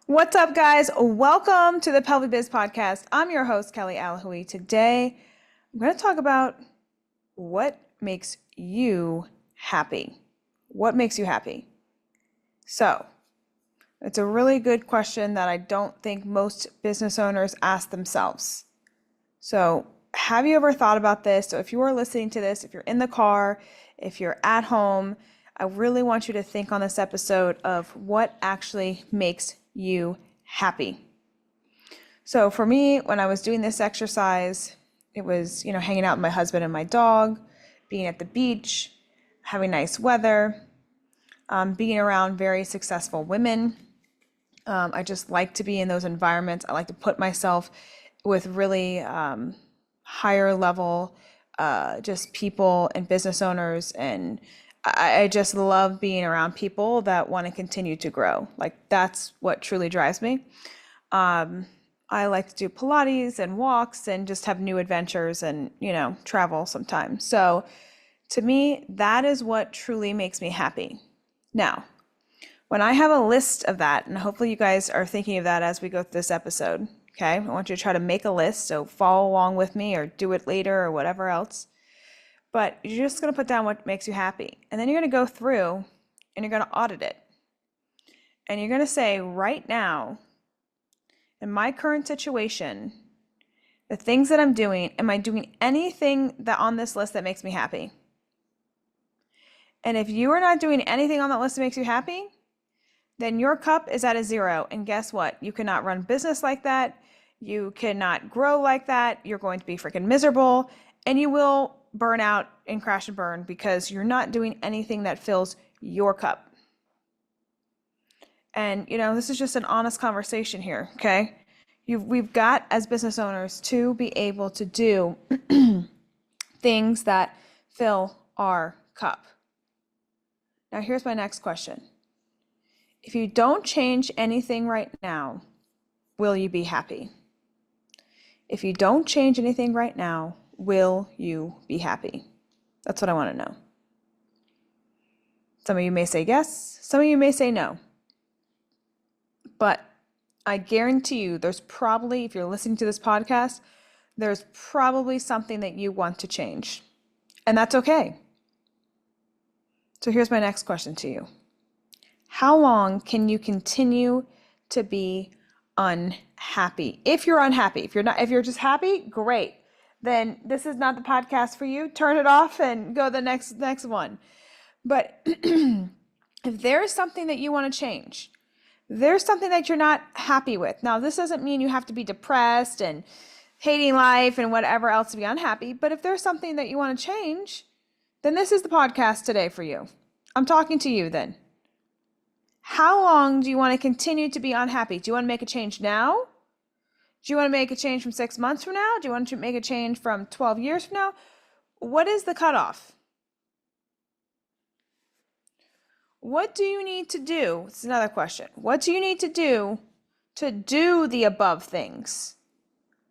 What's up, guys? Welcome to the Pelvibiz podcast. I'm your host, Kelly Alahoui. Today, I'm going to talk about what makes you happy. What makes you happy? So, it's a really good question that I don't think most business owners ask themselves. So, have you ever thought about this? So, if you are listening to this, if you're in the car, if you're at home, I really want you to think on this episode of what actually makes you happy. So for me, when I was doing this exercise, it was, hanging out with my husband and my dog, being at the beach, having nice weather, being around very successful women. I just like to be in those environments. I like to put myself with really higher level just people and business owners, and I just love being around people that want to continue to grow. Like, that's what truly drives me. I like to do Pilates and walks and just have new adventures and, travel sometimes. So to me, that is what truly makes me happy. Now, when I have a list of that, and hopefully you guys are thinking of that as we go through this episode, okay? I want you to try to make a list, so follow along with me or do it later or whatever else. But you're just going to put down what makes you happy. And then you're going to go through and you're going to audit it. And you're going to say, right now, in my current situation, the things that I'm doing, am I doing anything that on this list that makes me happy? And if you are not doing anything on that list that makes you happy, then your cup is at a 0. And guess what? You cannot run business like that. You cannot grow like that. You're going to be freaking miserable. And you will burn out and crash and burn because you're not doing anything that fills your cup. And, this is just an honest conversation here, okay? We've got, as business owners, to be able to do things that fill our cup. Now, here's my next question. If you don't change anything right now, will you be happy? If you don't change anything right now, will you be happy? That's what I want to know. Some of you may say yes, some of you may say no. But I guarantee you there's probably, if you're listening to this podcast, there's probably something that you want to change. And that's okay. So here's my next question to you. How long can you continue to be unhappy? If you're unhappy, if you're just happy, great. Then this is not the podcast for you. Turn it off and go to the next one. But if there's something that you want to change, there's something that you're not happy with. Now, this doesn't mean you have to be depressed and hating life and whatever else to be unhappy. But if there's something that you want to change, then this is the podcast today for you. I'm talking to you then. How long do you want to continue to be unhappy? Do you want to make a change now? Do you want to make a change from 6 months from now? Do you want to make a change from 12 years from now? What is the cutoff? What do you need to do? It's another question. What do you need to do the above things?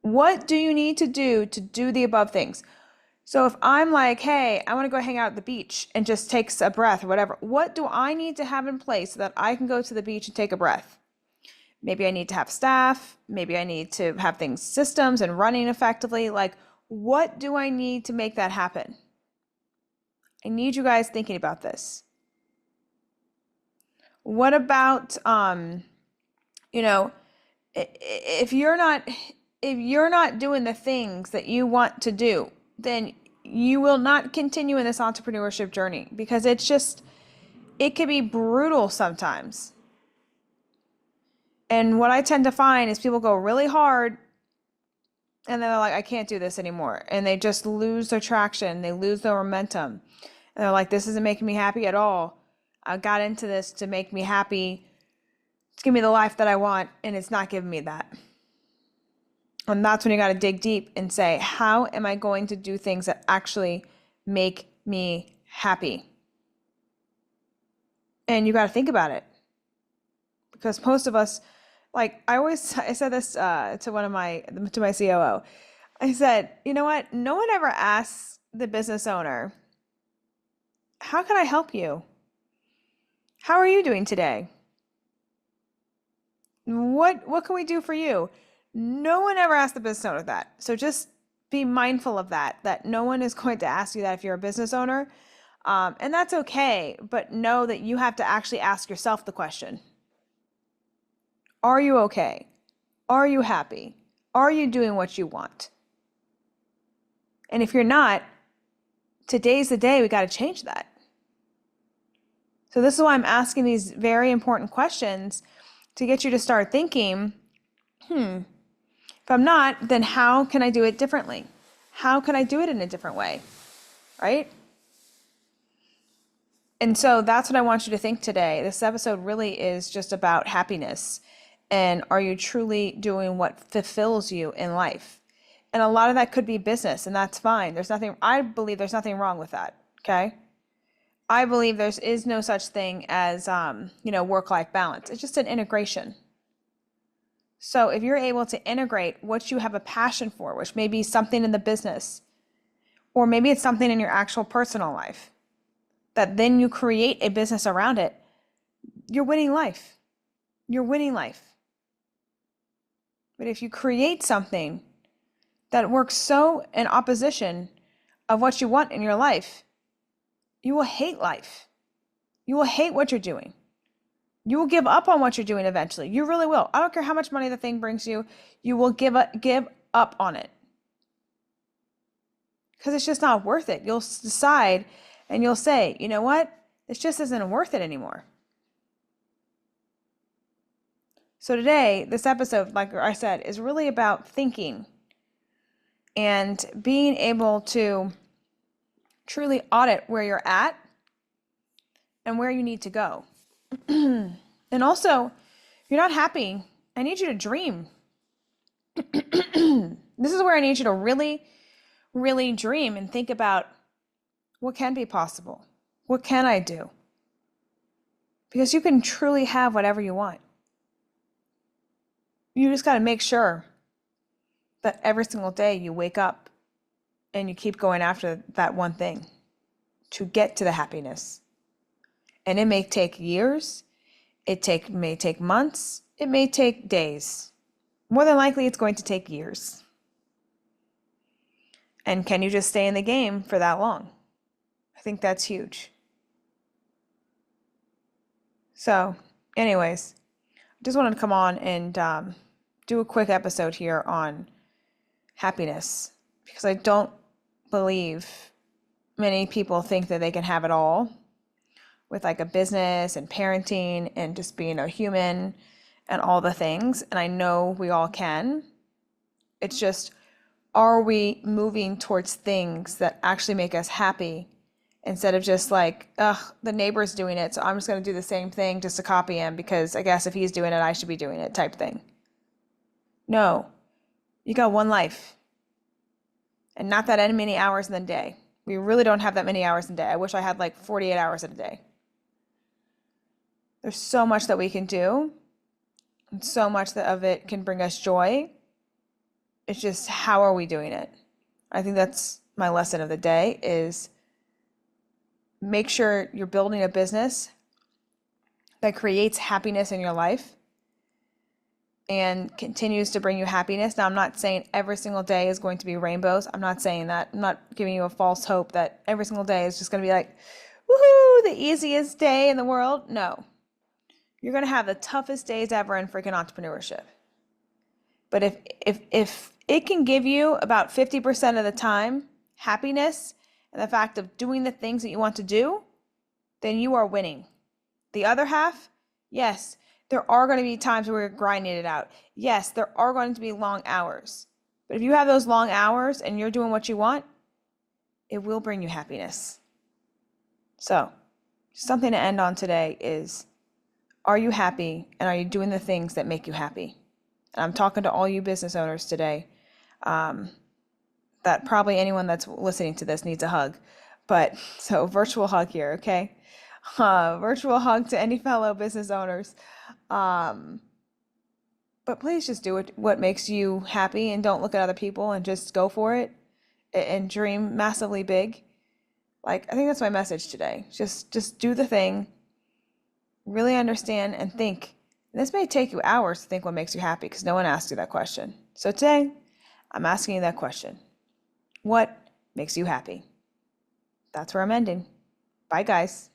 What do you need to do the above things? So if I'm like, hey, I want to go hang out at the beach and just take a breath or whatever, what do I need to have in place so that I can go to the beach and take a breath? Maybe I need to have staff. Maybe I need to have things, systems and running effectively. Like, what do I need to make that happen? I need you guys thinking about this. What about, if you're not doing the things that you want to do, then you will not continue in this entrepreneurship journey because it can be brutal sometimes. And what I tend to find is people go really hard and they're like, I can't do this anymore. And they just lose their traction. They lose their momentum. And they're like, this isn't making me happy at all. I got into this to make me happy, to give me the life that I want, and it's not giving me that. And that's when you got to dig deep and say, how am I going to do things that actually make me happy? And you got to think about it. Because most of us, like I said this to my COO. I said, you know what? No one ever asks the business owner, how can I help you? How are you doing today? What can we do for you? No one ever asked the business owner that. So just be mindful of that no one is going to ask you that if you're a business owner. And that's okay, but know that you have to actually ask yourself the question. Are you okay? Are you happy? Are you doing what you want? And if you're not, today's the day we got to change that. So this is why I'm asking these very important questions to get you to start thinking, if I'm not, then how can I do it differently? How can I do it in a different way? Right? And so that's what I want you to think today. This episode really is just about happiness. And are you truly doing what fulfills you in life? And a lot of that could be business, and that's fine. I believe there's nothing wrong with that. Okay. I believe there is no such thing as, work-life balance. It's just an integration. So if you're able to integrate what you have a passion for, which may be something in the business, or maybe it's something in your actual personal life, that then you create a business around it, you're winning life. You're winning life. But if you create something that works so in opposition of what you want in your life, you will hate life. You will hate what you're doing. You will give up on what you're doing eventually. You really will. I don't care how much money the thing brings you. You will give up on it. Because it's just not worth it. You'll decide and you'll say, you know what? This just isn't worth it anymore. So today, this episode, like I said, is really about thinking and being able to truly audit where you're at and where you need to go. And also, if you're not happy, I need you to dream. This is where I need you to really, really dream and think about what can be possible. What can I do? Because you can truly have whatever you want. You just got to make sure that every single day you wake up and you keep going after that one thing to get to the happiness. And it may take years, may take months, it may take days. More than likely, it's going to take years. And can you just stay in the game for that long? I think that's huge. So, anyways, I just wanted to come on and do a quick episode here on happiness, because I don't believe many people think that they can have it all with like a business and parenting and just being a human and all the things. And I know we all can. It's just, are we moving towards things that actually make us happy instead of just like, the neighbor's doing it, so I'm just going to do the same thing just to copy him because I guess if he's doing it, I should be doing it type thing. No, you got one life and not that many hours in the day. We really don't have that many hours in a day. I wish I had like 48 hours in a day. There's so much that we can do, and so much that of it can bring us joy. It's just, how are we doing it? I think that's my lesson of the day is make sure you're building a business that creates happiness in your life and continues to bring you happiness. Now, I'm not saying every single day is going to be rainbows. I'm not saying that. I'm not giving you a false hope that every single day is just going to be like, woohoo, the easiest day in the world. No. You're going to have the toughest days ever in freaking entrepreneurship. But if it can give you about 50% of the time happiness and the fact of doing the things that you want to do, then you are winning. The other half, yes, there are going to be times where you're grinding it out. Yes, there are going to be long hours. But if you have those long hours and you're doing what you want, it will bring you happiness. So, something to end on today is, are you happy and are you doing the things that make you happy? And I'm talking to all you business owners today. That probably anyone that's listening to this needs a hug. But so virtual hug here, okay? Virtual hug to any fellow business owners. But please just do what makes you happy and don't look at other people and just go for it and dream massively big. Like, I think that's my message today. Just do the thing, really understand and think This may take you hours to think what makes you happy because no one asked you that question. So today, I'm asking you that question. What makes you happy? That's where I'm ending. Bye, guys.